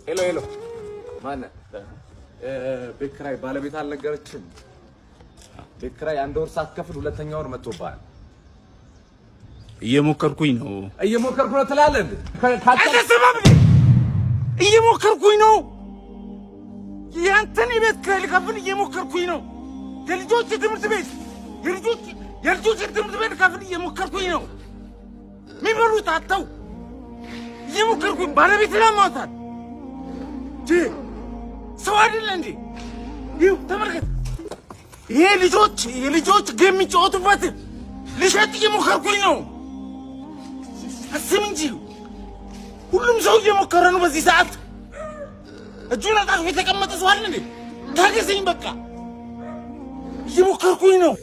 ሄሎ ሄሎ ማነህ? ቤት ኪራይ ባለቤት አልነገረችም? ቤት ኪራይ አንድ ወር ሳትከፍል ሁለተኛ ወር መጥቶብሃል። እየሞከርኩኝ ነው ትላለህ እንዴ? አትሰማም እንዴ? እየሞከርኩኝ ነው። ያንተን የቤት ኪራይ ልከፍል እየሞከርኩኝ ነው። የልጆች ትምህርት ቤት ልከፍል እየሞከርኩኝ ነው። የሚበሉት አጥተው እየሞከርኩኝ ባለቤት ለማውጣት ሰው አይደለ እንዴ? ይኸው ተመልከት። ይሄ የልጆች ጌም የሚጫወቱበት ልሸጥ እየሞከርኩኝ ነው። አስብ እንጂ ሁሉም ሰው እየሞከረ ነው። በዚህ ሰዓት እጁን አጣጥፎ የተቀመጠ ሰው አለ እንዴ? ታገሰኝ በቃ እየሞከርኩኝ ነው።